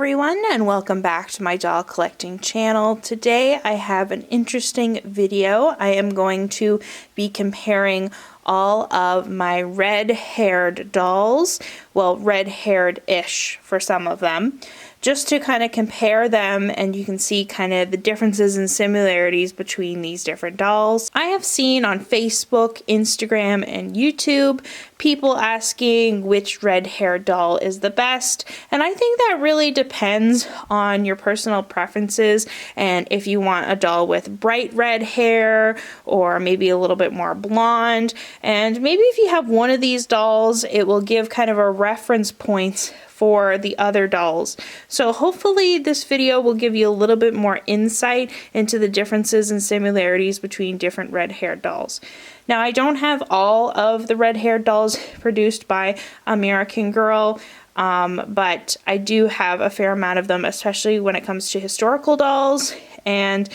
everyone, and welcome back to my doll collecting channel. Today I have an interesting video. I am going to be comparing all of my red-haired dolls, well, red-haired-ish for some of them, just to kind of compare them, and you can see kind of the differences and similarities between these different dolls. I have seen on Facebook, Instagram, and YouTube people asking which red-haired doll is the best, and I think that really depends on your personal preferences and if you want a doll with bright red hair or maybe a little bit more blonde. And maybe if you have one of these dolls, it will give kind of a reference point for the other dolls. So hopefully this video will give you a little bit more insight into the differences and similarities between different red-haired dolls. Now, I don't have all of the red-haired dolls produced by American Girl, but I do have a fair amount of them, especially when it comes to historical dolls. And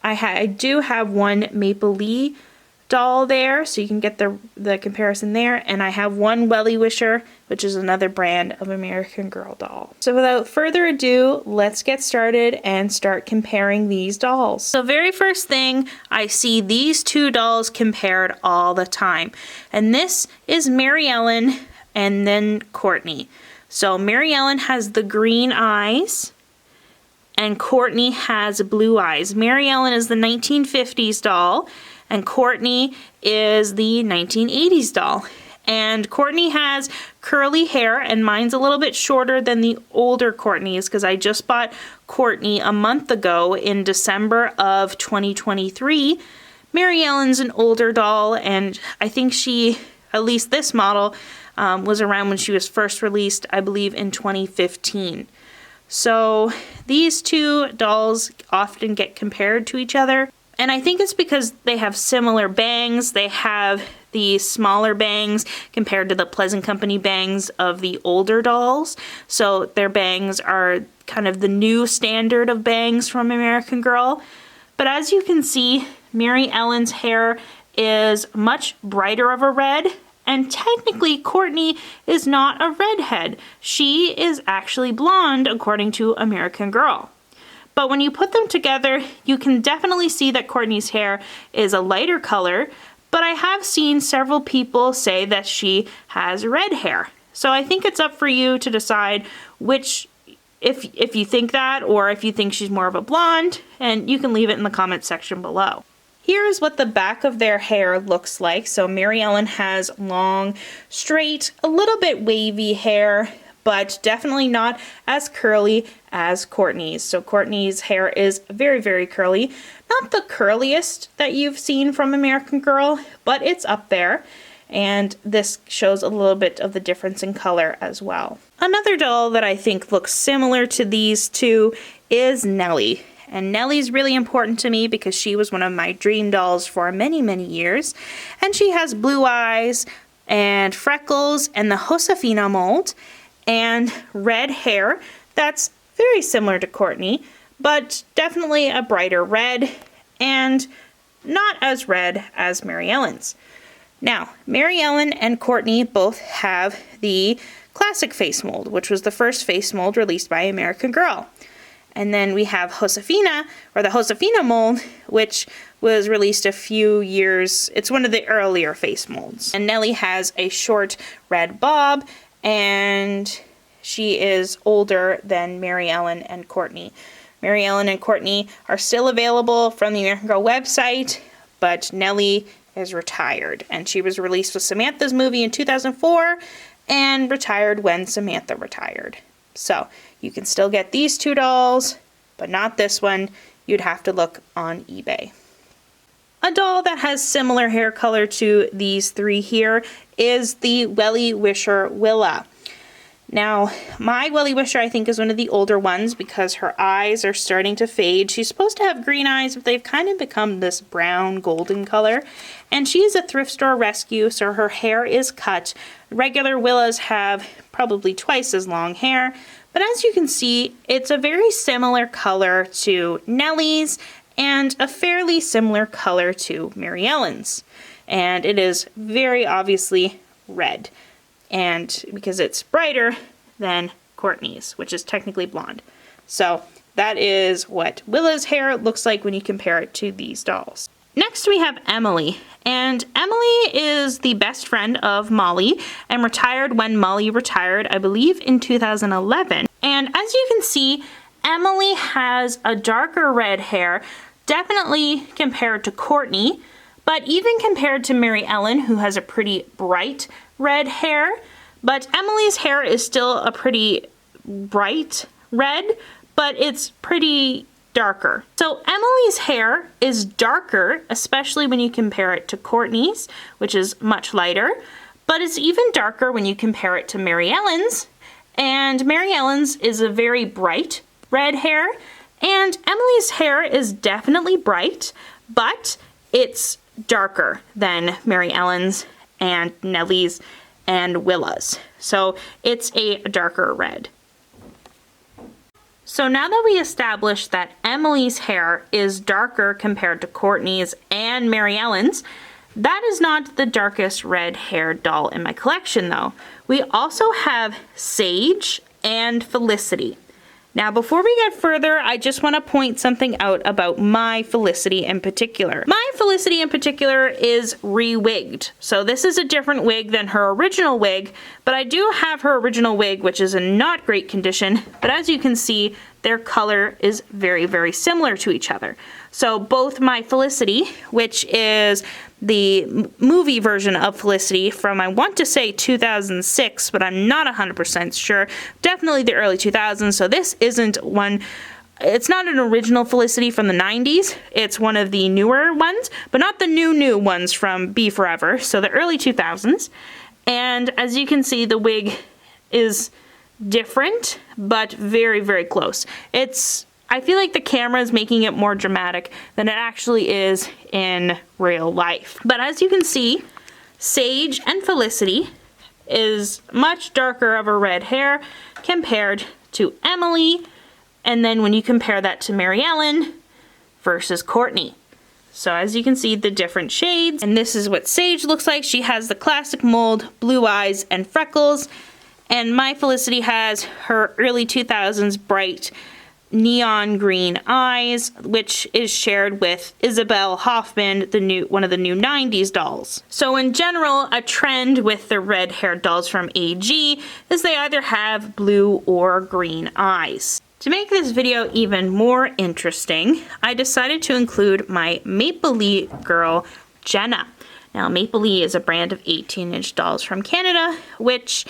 I do have one Maplelea doll there, so you can get the comparison there, and I have one Welly Wisher, which is another brand of American Girl doll. So without further ado, let's get started and start comparing these dolls. So very first thing, I see these two dolls compared all the time, and this is Maryellen and then Courtney. So Maryellen has the green eyes and Courtney has blue eyes. Maryellen is the 1950s doll and Courtney is the 1980s doll. And Courtney has curly hair, and mine's a little bit shorter than the older Courtney's because I just bought Courtney a month ago in December of 2023. Maryellen's an older doll, and I think she, at least this model, was around when she was first released, I believe in 2015. So these two dolls often get compared to each other. And I think it's because they have similar bangs. They have the smaller bangs compared to the Pleasant Company bangs of the older dolls. So their bangs are kind of the new standard of bangs from American Girl. But as you can see, Maryellen's hair is much brighter of a red. And technically, Courtney is not a redhead. She is actually blonde, according to American Girl. But when you put them together, you can definitely see that Courtney's hair is a lighter color, but I have seen several people say that she has red hair. So I think it's up for you to decide which, if you think that, or if you think she's more of a blonde, and you can leave it in the comment section below. Here's what the back of their hair looks like. So Maryellen has long, straight, a little bit wavy hair, but definitely not as curly as Courtney's. So Courtney's hair is very, very curly. Not the curliest that you've seen from American Girl, but it's up there. And this shows a little bit of the difference in color as well. Another doll that I think looks similar to these two is Nelly. And Nelly's really important to me because she was one of my dream dolls for many, many years. And she has blue eyes and freckles and the Josefina mold and red hair that's very similar to Courtney, but definitely a brighter red and not as red as Maryellen's. Now, Maryellen and Courtney both have the classic face mold, which was the first face mold released by American Girl. And then we have Josefina, or the Josefina mold, which was released a few years, it's one of the earlier face molds. And Nelly has a short red bob, and she is older than Maryellen and Courtney. Maryellen and Courtney are still available from the American Girl website, but Nelly is retired, and she was released with Samantha's movie in 2004 and retired when Samantha retired. So you can still get these two dolls, but not this one. You'd have to look on eBay. A doll that has similar hair color to these three here is the Welly Wisher Willa. Now, my Welly Wisher I think is one of the older ones because her eyes are starting to fade. She's supposed to have green eyes, but they've kind of become this brown golden color. And she is a thrift store rescue, so her hair is cut. Regular Willas have probably twice as long hair, but as you can see, it's a very similar color to Nelly's and a fairly similar color to Maryellen's. And it is very obviously red, and because it's brighter than Courtney's, which is technically blonde. So that is what Willa's hair looks like when you compare it to these dolls. Next we have Emily, and Emily is the best friend of Molly and retired when Molly retired, I believe in 2011. And as you can see, Emily has a darker red hair, definitely compared to Courtney, but even compared to Maryellen, who has a pretty bright red hair. But Emily's hair is still a pretty bright red, but it's pretty darker. So Emily's hair is darker, especially when you compare it to Courtney's, which is much lighter, but it's even darker when you compare it to Maryellen's. And Maryellen's is a very bright red hair, and Emily's hair is definitely bright, but it's darker than Maryellen's and Nelly's and Willa's. So it's a darker red. So now that we established that Emily's hair is darker compared to Courtney's and Maryellen's, that is not the darkest red hair doll in my collection though. We also have Sage and Felicity. Now before we get further, I just want to point something out about my Felicity in particular. My Felicity in particular is re-wigged. So this is a different wig than her original wig, but I do have her original wig, which is in not great condition, but as you can see, their color is very, very similar to each other. So both my Felicity, which is the movie version of Felicity from, I want to say 2006, but I'm not 100% sure. Definitely the early 2000s. So this isn't one, it's not an original Felicity from the 90s. It's one of the newer ones, but not the new ones from Be Forever. So the early 2000s. And as you can see, the wig is different, but very, very close. I feel like the camera is making it more dramatic than it actually is in real life. But as you can see, Sage and Felicity is much darker of a red hair compared to Emily. And then when you compare that to Maryellen versus Courtney. So as you can see, the different shades. And this is what Sage looks like. She has the classic mold, blue eyes, and freckles. And my Felicity has her early 2000s bright neon green eyes, which is shared with Isabel Hoffman, one of the new 90s dolls. So in general, a trend with the red haired dolls from AG is they either have blue or green eyes. To make this video even more interesting, I decided to include my Maplelea girl, Jenna. Now, Maplelea is a brand of 18-inch dolls from Canada, which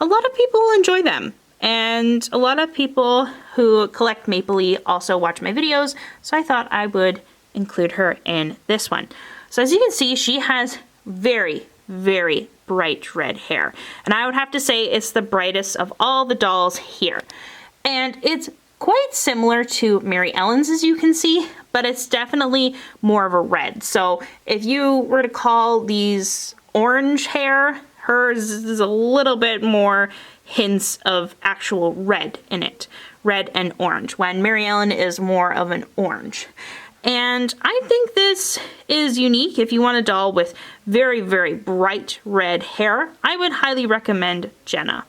a lot of people enjoy them. And a lot of people who collect Maplelea also watch my videos, so I thought I would include her in this one. So as you can see, she has very, very bright red hair. And I would have to say it's the brightest of all the dolls here. And it's quite similar to Maryellen's, as you can see, but it's definitely more of a red. So if you were to call these orange hair, hers is a little bit more hints of actual red in it. Red and orange, when Maryellen is more of an orange. And I think this is unique. If you want a doll with very, very bright red hair, I would highly recommend Jenna.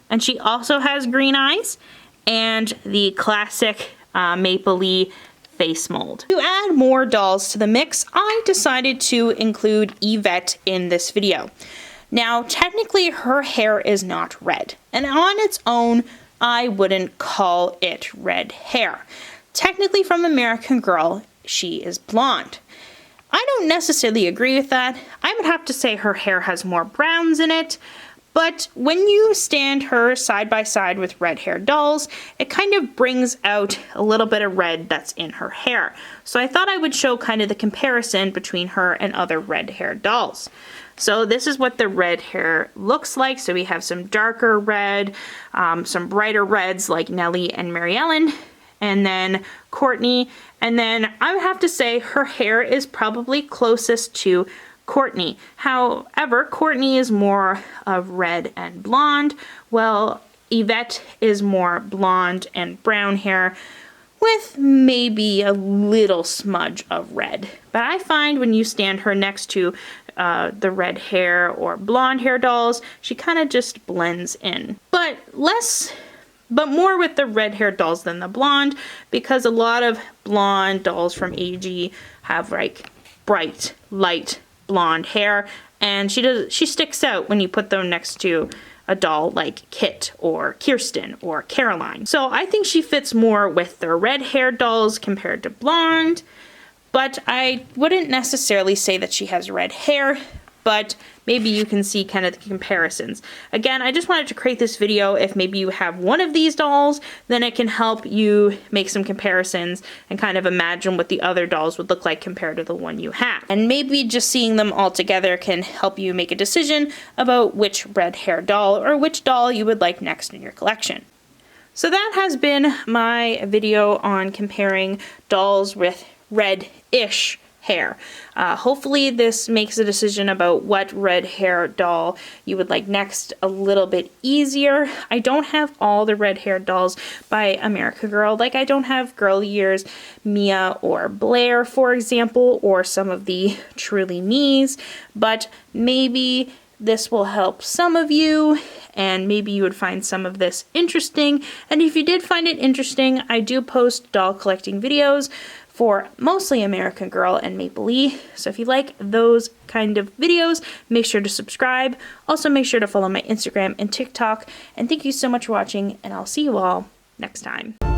And she also has green eyes and the classic Maplelea face mold. To add more dolls to the mix, I decided to include Evette in this video. Now, technically her hair is not red, and on its own, I wouldn't call it red hair. Technically, from American Girl, she is blonde. I don't necessarily agree with that. I would have to say her hair has more browns in it, but when you stand her side by side with red-haired dolls, it kind of brings out a little bit of red that's in her hair. So I thought I would show kind of the comparison between her and other red-haired dolls. So this is what the red hair looks like. So we have some darker red, some brighter reds like Nelly and Maryellen, and then Courtney. And then I would have to say her hair is probably closest to Courtney. However, Courtney is more of red and blonde, while Evette is more blonde and brown hair with maybe a little smudge of red. But I find when you stand her next to the red hair or blonde hair dolls, she kind of just blends in. But let's but more with the red-haired dolls than the blonde, because a lot of blonde dolls from AG have like bright, light blonde hair, and she sticks out when you put them next to a doll like Kit or Kirsten or Caroline. So I think she fits more with the red-haired dolls compared to blonde, but I wouldn't necessarily say that she has red hair, but maybe you can see kind of the comparisons. Again, I just wanted to create this video. If maybe you have one of these dolls, then it can help you make some comparisons and kind of imagine what the other dolls would look like compared to the one you have. And maybe just seeing them all together can help you make a decision about which red hair doll or which doll you would like next in your collection. So that has been my video on comparing dolls with red-ish hair. Hopefully this makes a decision about what red hair doll you would like next a little bit easier. I don't have all the red hair dolls by America Girl. Like I don't have Girl Years, Mia, or Blair, for example, or some of the Truly Me's, but maybe this will help some of you, and maybe you would find some of this interesting. And if you did find it interesting, I do post doll collecting videos for mostly American Girl and Maplelea. So if you like those kind of videos, make sure to subscribe. Also make sure to follow my Instagram and TikTok. And thank you so much for watching, and I'll see you all next time.